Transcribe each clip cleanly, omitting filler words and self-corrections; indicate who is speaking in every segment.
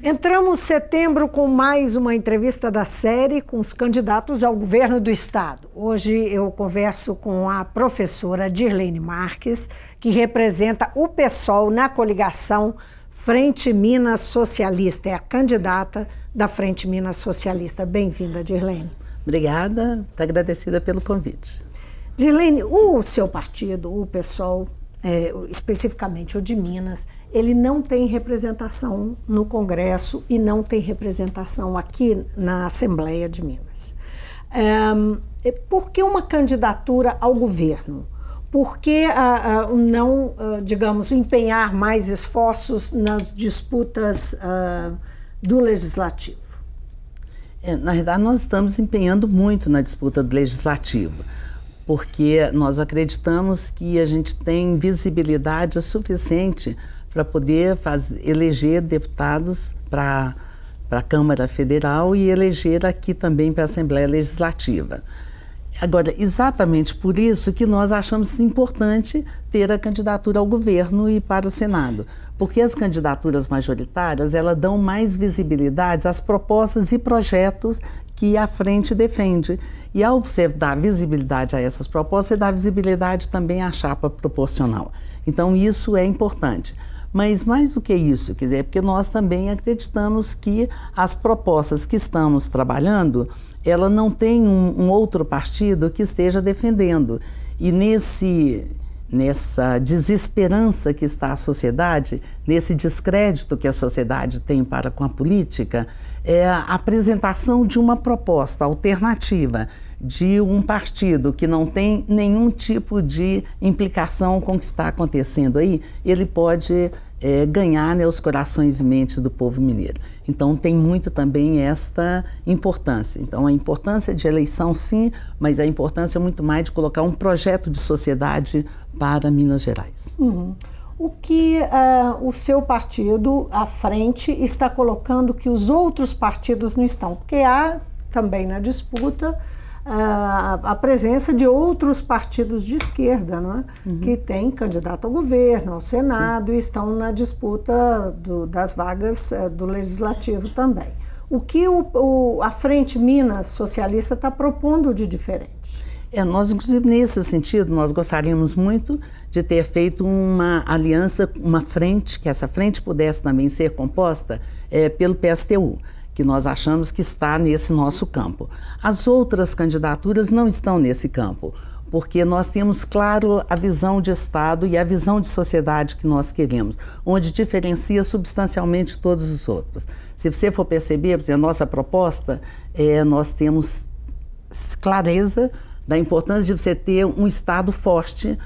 Speaker 1: Entramos setembro com mais uma entrevista da série com os candidatos ao governo do estado. Hoje eu converso com a professora Dirlene Marques, que representa o PSOL na coligação Frente Minas Socialista. É a candidata da Frente Minas Socialista. Bem-vinda, Dirlene.
Speaker 2: Obrigada, estou agradecida pelo convite.
Speaker 1: Dirlene, o seu partido, o PSOL, especificamente o de Minas, ele não tem representação no Congresso e não tem representação aqui na Assembleia de Minas. Por que uma candidatura ao governo? Por que não, digamos, empenhar mais esforços nas disputas do Legislativo?
Speaker 2: Na verdade, nós estamos empenhando muito na disputa do Legislativo, porque nós acreditamos que a gente tem visibilidade suficiente para poder eleger deputados para a Câmara Federal e eleger aqui também para a Assembleia Legislativa. Agora, exatamente por isso que nós achamos importante ter a candidatura ao governo e para o Senado, porque as candidaturas majoritárias, elas dão mais visibilidade às propostas e projetos que a frente defende. E ao você dar visibilidade a essas propostas, você dá visibilidade também à chapa proporcional. Então, isso é importante. Mas mais do que isso, quer dizer, porque nós também acreditamos que as propostas que estamos trabalhando, ela não tem um outro partido que esteja defendendo. E nessa desesperança que está a sociedade, nesse descrédito que a sociedade tem para com a política, é a apresentação de uma proposta alternativa de um partido que não tem nenhum tipo de implicação com o que está acontecendo aí, ele pode ganhar, né, os corações e mentes do povo mineiro. Então tem muito também esta importância. Então a importância de eleição sim, mas a importância é muito mais de colocar um projeto de sociedade para Minas Gerais.
Speaker 1: O que o seu partido, a frente, está colocando que os outros partidos não estão? Porque há também na disputa a presença de outros partidos de esquerda, não é? Que têm candidato ao governo, ao Senado, e estão na disputa das vagas do Legislativo também. O que a Frente Minas Socialista está propondo de diferente?
Speaker 2: Nós, inclusive, nesse sentido, nós gostaríamos muito de ter feito uma aliança, uma frente, que essa frente pudesse também ser composta pelo PSTU, que nós achamos que está nesse nosso campo. As outras candidaturas não estão nesse campo, porque nós temos, claro, a visão de Estado e a visão de sociedade que nós queremos, onde diferencia substancialmente todos os outros. Se você for perceber, a nossa proposta, nós temos clareza da importância de você ter um Estado forte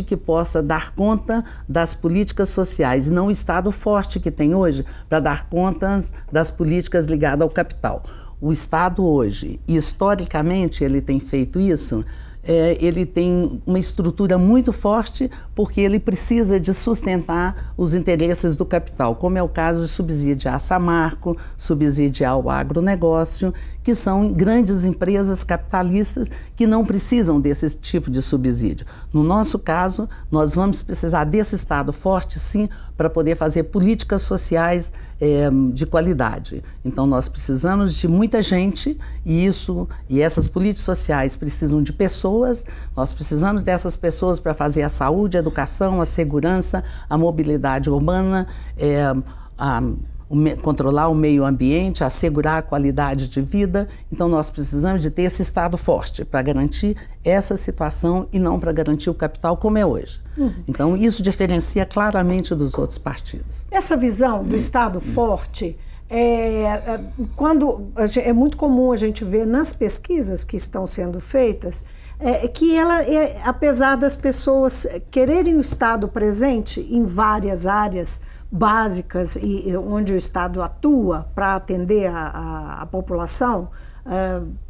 Speaker 2: que possa dar conta das políticas sociais, não o Estado forte que tem hoje para dar conta das políticas ligadas ao capital. O Estado hoje, historicamente ele tem feito isso, ele tem uma estrutura muito forte porque ele precisa de sustentar os interesses do capital, como é o caso de subsidiar a Samarco, subsidiar o agronegócio, que são grandes empresas capitalistas que não precisam desse tipo de subsídio. No nosso caso, nós vamos precisar desse Estado forte, sim, para poder fazer políticas sociais de qualidade. Então, nós precisamos de muita gente e essas políticas sociais precisam de pessoas, nós precisamos dessas pessoas para fazer a saúde, a educação, a segurança, a mobilidade urbana, controlar o meio ambiente, assegurar a qualidade de vida. Então nós precisamos de ter esse Estado forte para garantir essa situação e não para garantir o capital como é hoje. Então isso diferencia claramente dos outros partidos.
Speaker 1: Essa visão do Estado forte, quando é muito comum a gente ver nas pesquisas que estão sendo feitas, que ela, apesar das pessoas quererem o Estado presente em várias áreas básicas e onde o Estado atua para atender a população,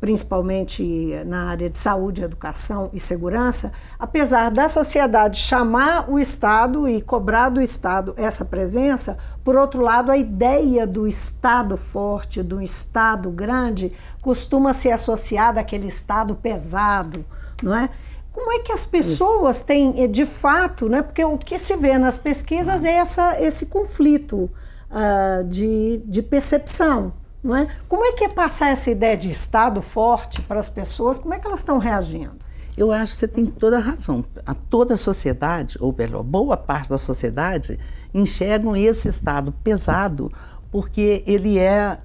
Speaker 1: principalmente na área de saúde, educação e segurança, apesar da sociedade chamar o Estado e cobrar do Estado essa presença, por outro lado, a ideia do Estado forte, do Estado grande, costuma ser associada àquele Estado pesado, não é? Como é que as pessoas têm, de fato, né? Porque o que se vê nas pesquisas é esse conflito de percepção. Não é? Como é que é passar essa ideia de Estado forte para as pessoas? Como é que elas estão reagindo?
Speaker 2: Eu acho que você tem toda a razão. Toda a sociedade, ou melhor, boa parte da sociedade, enxergam esse Estado pesado porque ele é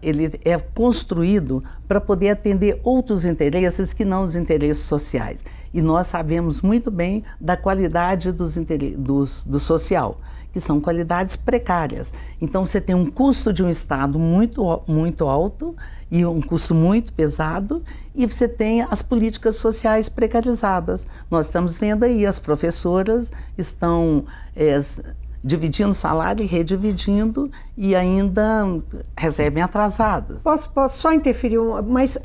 Speaker 2: construído para poder atender outros interesses que não os interesses sociais. E nós sabemos muito bem da qualidade do social, que são qualidades precárias. Então, você tem um custo de um Estado muito alto e um custo muito pesado, e você tem as políticas sociais precarizadas. Nós estamos vendo aí, as professoras estão dividindo salário e redividindo e ainda recebem atrasados.
Speaker 1: Posso só interferir, mas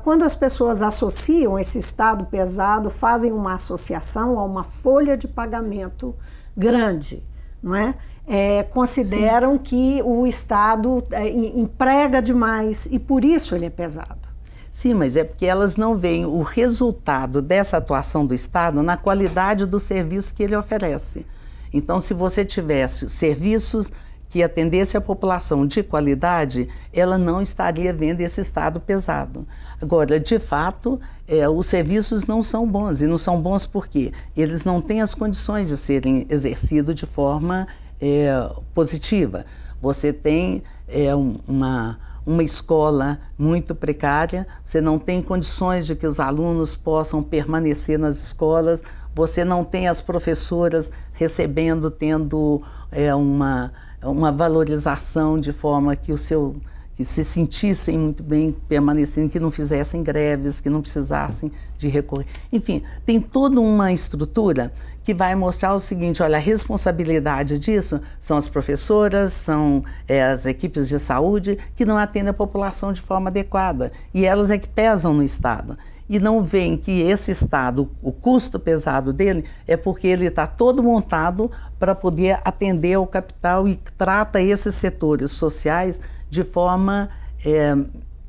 Speaker 1: quando as pessoas associam esse Estado pesado, fazem uma associação a uma folha de pagamento grande, não é? Consideram Sim. que o Estado emprega demais e por isso ele é pesado.
Speaker 2: Sim, mas é porque elas não veem o resultado dessa atuação do Estado na qualidade do serviço que ele oferece. Então, se você tivesse serviços que atendessem a população de qualidade, ela não estaria vendo esse Estado pesado. Agora, de fato, os serviços não são bons. E não são bons porque eles não têm as condições de serem exercidos de forma positiva. Você tem uma escola muito precária, você não tem condições de que os alunos possam permanecer nas escolas, você não tem as professoras tendo uma valorização de forma que que se sentissem muito bem permanecendo, que não fizessem greves, que não precisassem de recorrer. Enfim, tem toda uma estrutura que vai mostrar o seguinte, olha, a responsabilidade disso são as professoras, são as equipes de saúde que não atendem a população de forma adequada, e elas é que pesam no Estado. E não veem que esse Estado, o custo pesado dele, é porque ele está todo montado para poder atender ao capital e trata esses setores sociais de forma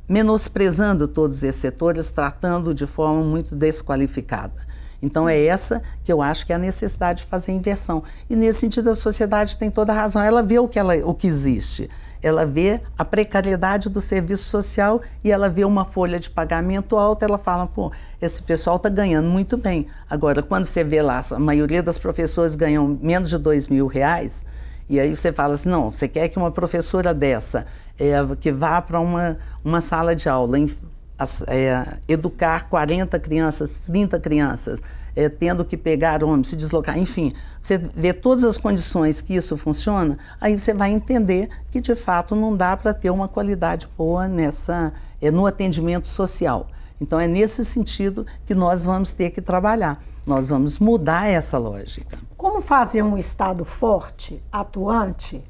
Speaker 2: menosprezando todos esses setores, tratando de forma muito desqualificada. Então é essa que eu acho que é a necessidade de fazer inversão. E nesse sentido a sociedade tem toda a razão, ela vê o que existe. Ela vê a precariedade do serviço social e ela vê uma folha de pagamento alta, ela fala, pô, esse pessoal está ganhando muito bem. Agora, quando você vê lá, a maioria das professoras ganham menos de R$2.000, e aí você fala assim, não, você quer que uma professora dessa, que vá para uma sala de aula, educar 40 crianças, 30 crianças, tendo que pegar ônibus, se deslocar, enfim, você vê todas as condições que isso funciona, aí você vai entender que de fato não dá para ter uma qualidade boa no atendimento social. Então é nesse sentido que nós vamos ter que trabalhar, nós vamos mudar essa lógica.
Speaker 1: Como fazer um Estado forte, atuante,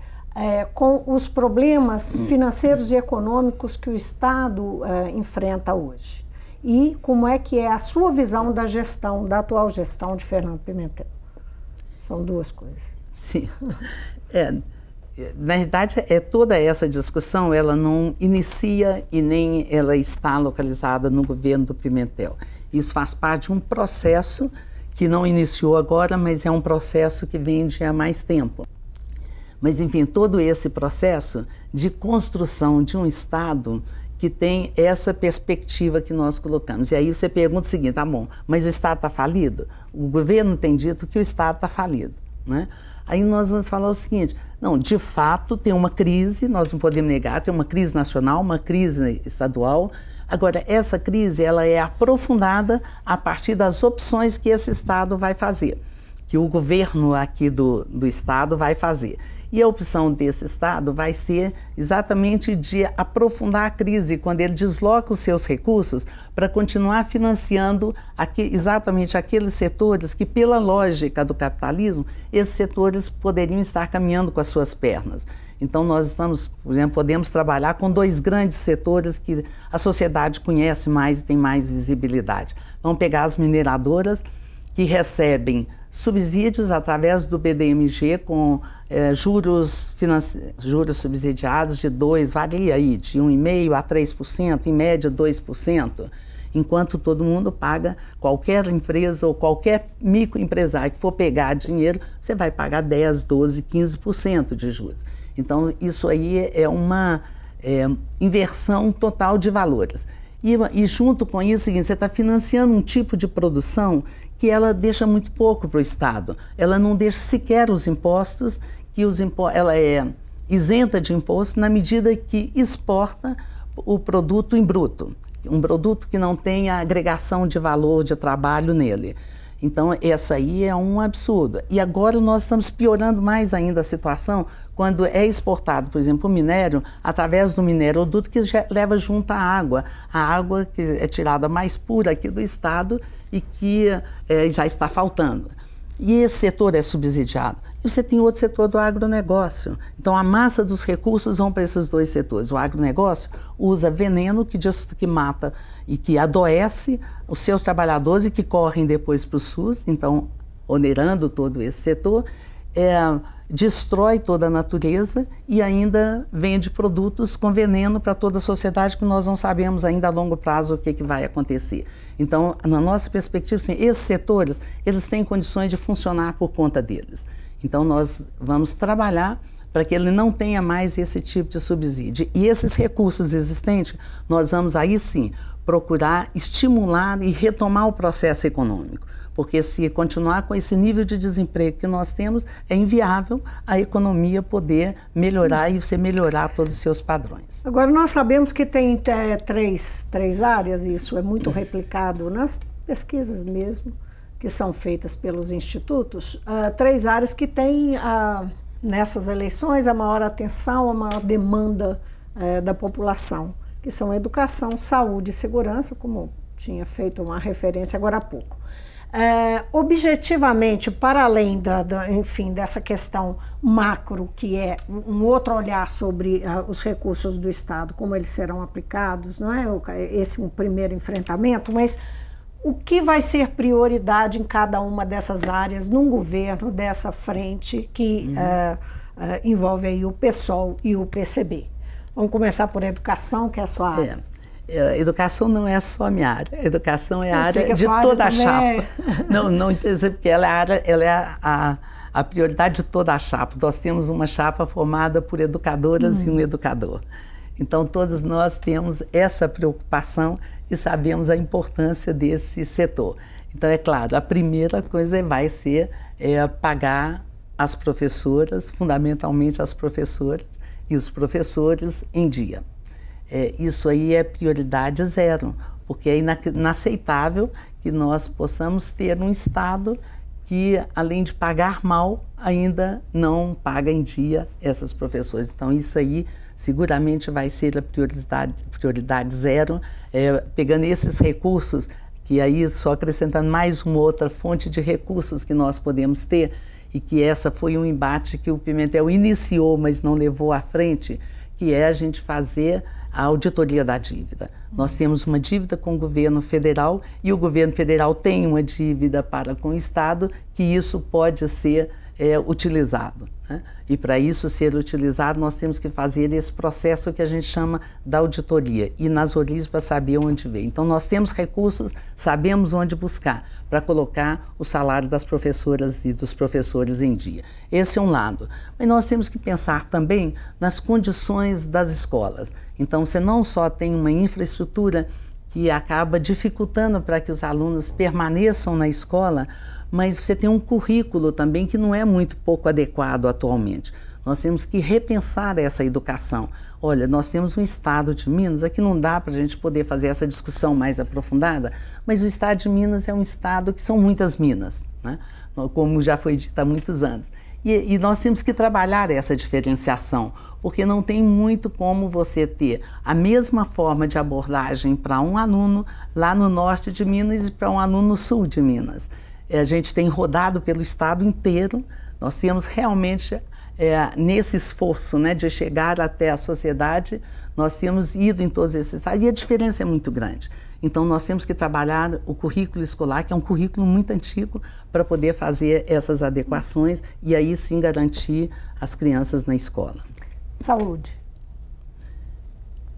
Speaker 1: com os problemas financeiros e econômicos que o Estado enfrenta hoje? E como é que é a sua visão da atual gestão de Fernando Pimentel? São duas coisas.
Speaker 2: Sim. Na verdade, toda essa discussão, ela não inicia e nem ela está localizada no governo do Pimentel. Isso faz parte de um processo que não iniciou agora, mas é um processo que vem de há mais tempo. Mas, enfim, todo esse processo de construção de um Estado que tem essa perspectiva que nós colocamos. E aí você pergunta o seguinte, tá bom, mas o Estado está falido? O governo tem dito que o Estado está falido, né? Aí nós vamos falar o seguinte, não, de fato tem uma crise, nós não podemos negar, tem uma crise nacional, uma crise estadual. Agora, essa crise ela é aprofundada a partir das opções que esse Estado vai fazer, que o governo aqui do Estado vai fazer. E a opção desse Estado vai ser exatamente de aprofundar a crise, quando ele desloca os seus recursos para continuar financiando exatamente aqueles setores que, pela lógica do capitalismo, esses setores poderiam estar caminhando com as suas pernas. Então nós estamos, por exemplo, podemos trabalhar com dois grandes setores que a sociedade conhece mais e tem mais visibilidade. Vamos pegar as mineradoras, que recebem subsídios através do BDMG com juros subsidiados de 2%, varia aí, de 1,5% a 3%, em média 2%, enquanto todo mundo paga, qualquer empresa ou qualquer microempresário que for pegar dinheiro, você vai pagar 10%, 12%, 15% de juros. Então, isso aí é uma inversão total de valores. E junto com isso, você está financiando um tipo de produção que ela deixa muito pouco para o Estado. Ela não deixa sequer os impostos, ela é isenta de imposto na medida que exporta o produto em bruto, um produto que não tem a agregação de valor de trabalho nele. Então, essa aí é um absurdo. E agora nós estamos piorando mais ainda a situação quando é exportado, por exemplo, o minério, através do minério-duto que leva junto a água que é tirada mais pura aqui do Estado e que já está faltando. E esse setor é subsidiado. E você tem outro setor do agronegócio. Então, a massa dos recursos vão para esses dois setores. O agronegócio usa veneno que mata e que adoece os seus trabalhadores e que correm depois para o SUS, então, onerando todo esse setor, destrói toda a natureza e ainda vende produtos com veneno para toda a sociedade que nós não sabemos ainda a longo prazo o que vai acontecer. Então, na nossa perspectiva, sim, esses setores, eles têm condições de funcionar por conta deles. Então, nós vamos trabalhar para que ele não tenha mais esse tipo de subsídio. E esses recursos existentes, nós vamos aí sim procurar estimular e retomar o processo econômico. Porque se continuar com esse nível de desemprego que nós temos, é inviável a economia poder melhorar e você melhorar todos os seus padrões.
Speaker 1: Agora, nós sabemos que tem três áreas, e isso é muito replicado nas pesquisas mesmo, que são feitas pelos institutos, três áreas que têm, nessas eleições, a maior atenção, a maior demanda da população, que são educação, saúde e segurança, como tinha feito uma referência agora há pouco. Objetivamente, para além enfim, dessa questão macro, que é um outro olhar sobre os recursos do Estado, como eles serão aplicados, não é? Esse é um primeiro enfrentamento, mas o que vai ser prioridade em cada uma dessas áreas num governo dessa frente que envolve aí o PSOL e o PCB? Vamos começar por educação, que é a sua área.
Speaker 2: Educação não é só a minha área, educação é a área de toda a chapa. Não entendo, porque ela é a prioridade de toda a chapa. Nós temos uma chapa formada por educadoras e um educador. Então, todos nós temos essa preocupação e sabemos a importância desse setor. Então, é claro, a primeira coisa vai ser pagar as professoras, fundamentalmente as professoras e os professores em dia. Isso aí é prioridade zero, porque é inaceitável que nós possamos ter um Estado que, além de pagar mal, ainda não paga em dia essas professoras. Então, isso aí seguramente vai ser a prioridade zero, pegando esses recursos, que aí só acrescentando mais uma outra fonte de recursos que nós podemos ter, e que essa foi um embate que o Pimentel iniciou, mas não levou à frente, que é a gente fazer a auditoria da dívida. Nós temos uma dívida com o governo federal e o governo federal tem uma dívida para com o Estado, que isso pode ser utilizado, né? E para isso ser utilizado, nós temos que fazer esse processo que a gente chama da auditoria, e nas origens para saber onde vem. Então, nós temos recursos, sabemos onde buscar para colocar o salário das professoras e dos professores em dia. Esse é um lado. Mas nós temos que pensar também nas condições das escolas. Então, você não só tem uma infraestrutura que acaba dificultando para que os alunos permaneçam na escola, mas você tem um currículo também que não é muito pouco adequado atualmente. Nós temos que repensar essa educação. Olha, nós temos um estado de Minas, aqui não dá para a gente poder fazer essa discussão mais aprofundada, mas o estado de Minas é um estado que são muitas minas, né? Como já foi dito há muitos anos. E nós temos que trabalhar essa diferenciação, porque não tem muito como você ter a mesma forma de abordagem para um aluno lá no norte de Minas e para um aluno no sul de Minas. A gente tem rodado pelo estado inteiro, nós temos realmente, nesse esforço, né, de chegar até a sociedade, nós temos ido em todos esses estados e a diferença é muito grande. Então, nós temos que trabalhar o currículo escolar, que é um currículo muito antigo, para poder fazer essas adequações e aí sim garantir as crianças na escola.
Speaker 1: Saúde.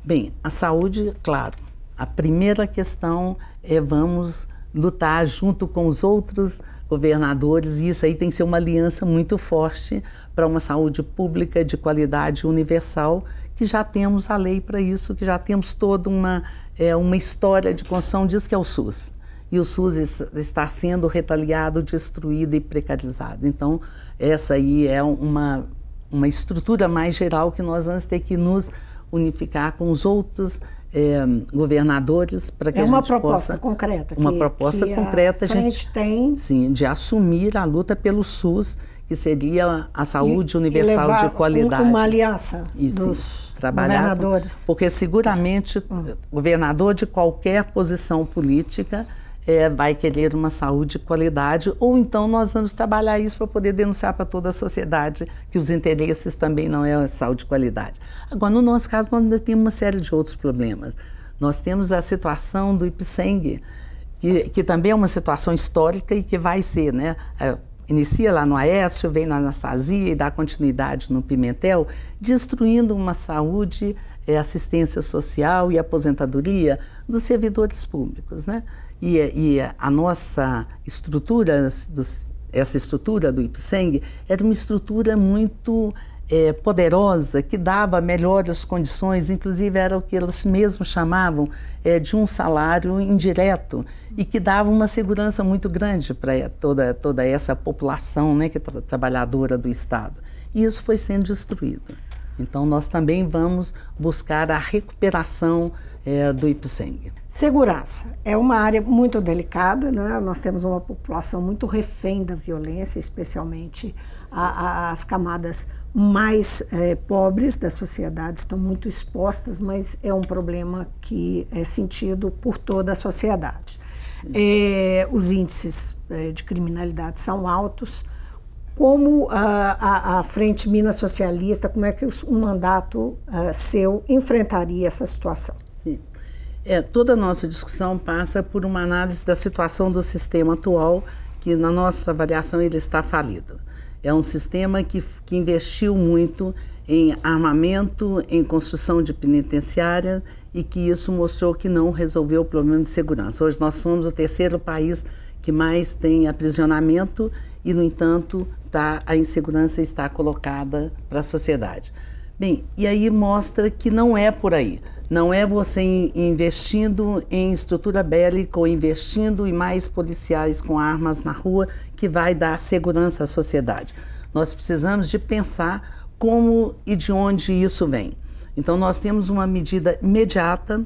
Speaker 2: Bem, a saúde, claro, a primeira questão é vamos lutar junto com os outros governadores, e isso aí tem que ser uma aliança muito forte para uma saúde pública de qualidade universal, que já temos a lei para isso, que já temos toda uma história de construção disso, que é o SUS. E o SUS está sendo retaliado, destruído e precarizado. Então, essa aí é uma estrutura mais geral que nós vamos ter que nos unificar com os outros governadores para que a gente possa...
Speaker 1: É uma proposta concreta.
Speaker 2: Uma proposta concreta,
Speaker 1: a gente tem...
Speaker 2: Sim, de assumir a luta pelo SUS, que seria a saúde universal de qualidade.
Speaker 1: Uma aliança
Speaker 2: dos governadores. Porque seguramente governador de qualquer posição política vai querer uma saúde de qualidade, ou então nós vamos trabalhar isso para poder denunciar para toda a sociedade que os interesses também não é saúde de qualidade. Agora, no nosso caso, nós ainda temos uma série de outros problemas. Nós temos a situação do Ipseng, que também é uma situação histórica e que vai ser, né? Inicia lá no Aécio, vem na Anastasia e dá continuidade no Pimentel, destruindo uma saúde, assistência social e aposentadoria dos servidores públicos, né? E a nossa estrutura, essa estrutura do Ipseng, era uma estrutura muito poderosa, que dava melhores condições, inclusive era o que eles mesmos chamavam de um salário indireto, e que dava uma segurança muito grande para toda essa população, né, que é trabalhadora do Estado. E isso foi sendo destruído. Então, nós também vamos buscar a recuperação do Ipseng.
Speaker 1: Segurança é uma área muito delicada, né? Nós temos uma população muito refém da violência, especialmente as camadas mais pobres da sociedade estão muito expostas, mas é um problema que é sentido por toda a sociedade. Os índices de criminalidade são altos. Como a Frente Minas Socialista, como é que um mandato seu enfrentaria essa situação?
Speaker 2: Sim. Toda a nossa discussão passa por uma análise da situação do sistema atual, que na nossa avaliação ele está falido. É um sistema que investiu muito em armamento, em construção de penitenciária, e que isso mostrou que não resolveu o problema de segurança. Hoje nós somos o terceiro país que mais tem aprisionamento e, no entanto, a insegurança está colocada para a sociedade. Bem, e aí mostra que não é por aí. Não é você investindo em estrutura bélica ou investindo em mais policiais com armas na rua que vai dar segurança à sociedade. Nós precisamos de pensar como e de onde isso vem. Então, nós temos uma medida imediata,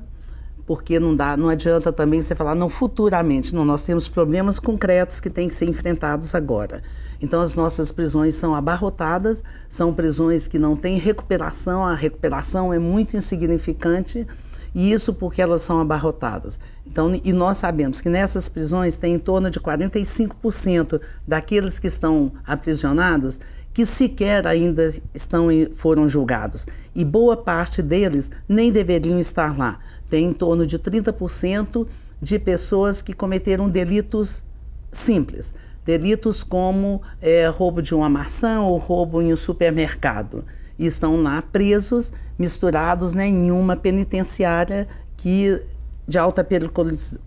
Speaker 2: porque não adianta também você falar, não, futuramente. Não, nós temos problemas concretos que têm que ser enfrentados agora. Então, as nossas prisões são abarrotadas, são prisões que não têm recuperação, a recuperação é muito insignificante, e isso porque elas são abarrotadas. Então, e nós sabemos que nessas prisões tem em torno de 45% daqueles que estão aprisionados que sequer ainda foram julgados. E boa parte deles nem deveriam estar lá. Tem em torno de 30% de pessoas que cometeram delitos simples. Delitos como roubo de uma maçã ou roubo em um supermercado. E estão lá presos, misturados, né, em uma penitenciária de alta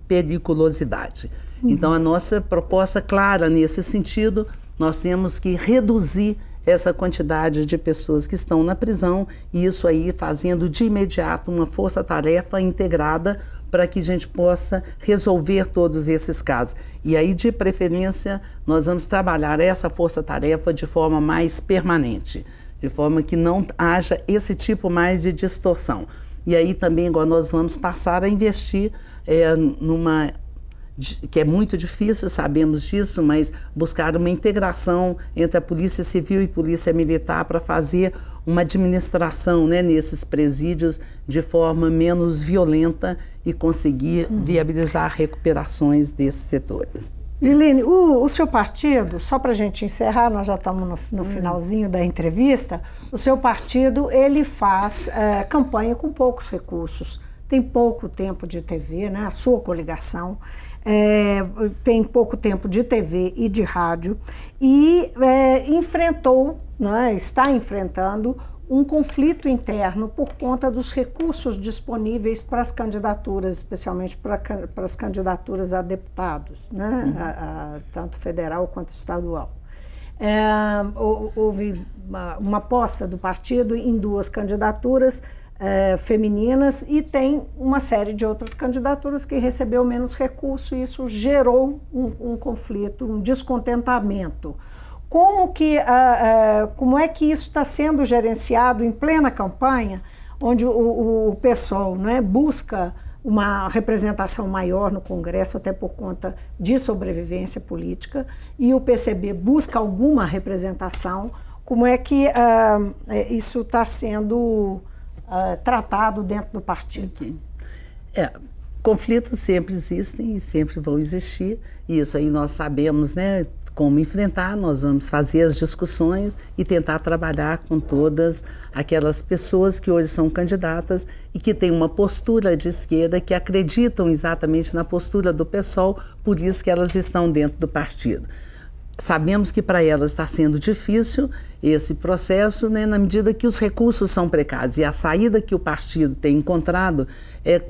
Speaker 2: periculosidade. Então, a nossa proposta clara nesse sentido, nós temos que reduzir essa quantidade de pessoas que estão na prisão, e isso aí fazendo de imediato uma força-tarefa integrada para que a gente possa resolver todos esses casos. E aí, de preferência, nós vamos trabalhar essa força-tarefa de forma mais permanente, de forma que não haja esse tipo mais de distorção. E aí também agora nós vamos passar a investir que é muito difícil, sabemos disso, mas buscar uma integração entre a Polícia Civil e Polícia Militar para fazer uma administração, né, nesses presídios de forma menos violenta e conseguir viabilizar recuperações desses setores.
Speaker 1: Gilene, o seu partido, só para a gente encerrar, nós já estamos no finalzinho da entrevista, o seu partido ele faz campanha com poucos recursos, tem pouco tempo de TV, né, a sua coligação, tem pouco tempo de TV e de rádio, e enfrentou, né, está enfrentando um conflito interno por conta dos recursos disponíveis para as candidaturas, especialmente para as candidaturas a deputados, né? Tanto federal quanto estadual. Houve uma aposta do partido em 2 candidaturas femininas e tem uma série de outras candidaturas que recebeu menos recurso, e isso gerou um conflito, um descontentamento. Como é que isso está sendo gerenciado em plena campanha, onde o PSOL, né, busca uma representação maior no Congresso, até por conta de sobrevivência política, e o PCB busca alguma representação? Como é que isso está sendo tratado dentro do partido?
Speaker 2: Conflitos sempre existem e sempre vão existir, e isso aí nós sabemos, né, como enfrentar. Nós vamos fazer as discussões e tentar trabalhar com todas aquelas pessoas que hoje são candidatas e que têm uma postura de esquerda, que acreditam exatamente na postura do PSOL, por isso que elas estão dentro do partido. Sabemos que para elas está sendo difícil esse processo, né, na medida que os recursos são precários, e a saída que o partido tem encontrado é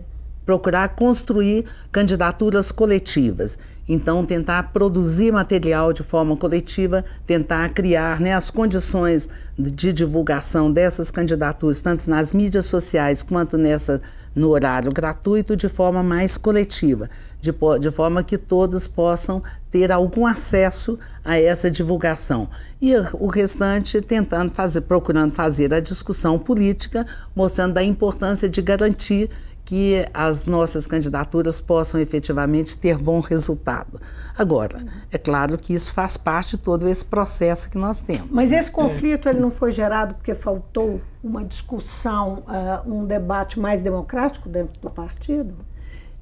Speaker 2: procurar construir candidaturas coletivas. Então, tentar produzir material de forma coletiva, tentar criar, né, as condições de divulgação dessas candidaturas, tanto nas mídias sociais quanto no horário gratuito, de forma mais coletiva, de forma que todos possam ter algum acesso a essa divulgação. E o restante procurando fazer a discussão política, mostrando a importância de garantir que as nossas candidaturas possam efetivamente ter bom resultado. Agora, é claro que isso faz parte de todo esse processo que nós temos.
Speaker 1: Mas esse conflito ele não foi gerado porque faltou uma discussão, um debate mais democrático dentro do partido?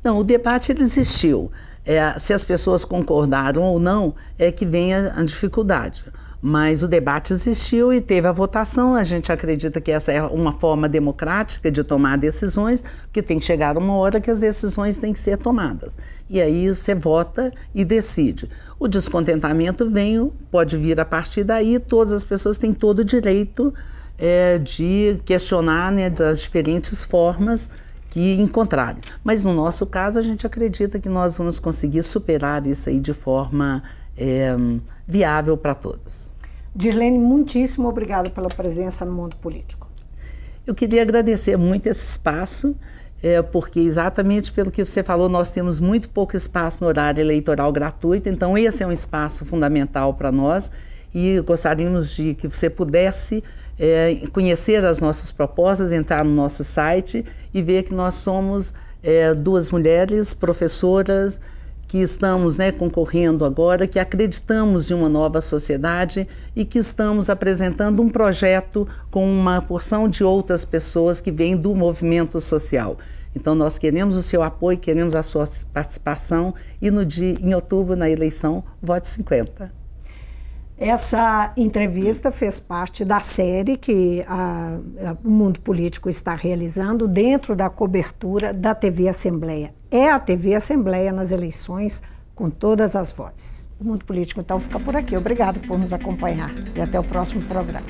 Speaker 2: Não, o debate ele existiu. Se as pessoas concordaram ou não, é que vem a dificuldade. Mas o debate existiu e teve a votação. A gente acredita que essa é uma forma democrática de tomar decisões, porque tem que chegar uma hora que as decisões têm que ser tomadas. E aí você vota e decide. O descontentamento pode vir a partir daí. Todas as pessoas têm todo o direito de questionar, né, das diferentes formas que encontrarem. Mas no nosso caso, a gente acredita que nós vamos conseguir superar isso aí de forma viável para todos.
Speaker 1: Dirlene, muitíssimo obrigada pela presença no Mundo Político.
Speaker 2: Eu queria agradecer muito esse espaço, porque exatamente pelo que você falou, nós temos muito pouco espaço no horário eleitoral gratuito, então esse é um espaço fundamental para nós, e gostaríamos de que você pudesse conhecer as nossas propostas, entrar no nosso site e ver que nós somos 2 mulheres professoras que estamos, né, concorrendo agora, que acreditamos em uma nova sociedade e que estamos apresentando um projeto com uma porção de outras pessoas que vêm do movimento social. Então nós queremos o seu apoio, queremos a sua participação, e em outubro, na eleição, vote 50.
Speaker 1: Essa entrevista fez parte da série que o Mundo Político está realizando dentro da cobertura da TV Assembleia. É a TV Assembleia nas eleições, com todas as vozes. O Mundo Político, então, fica por aqui. Obrigado por nos acompanhar e até o próximo programa.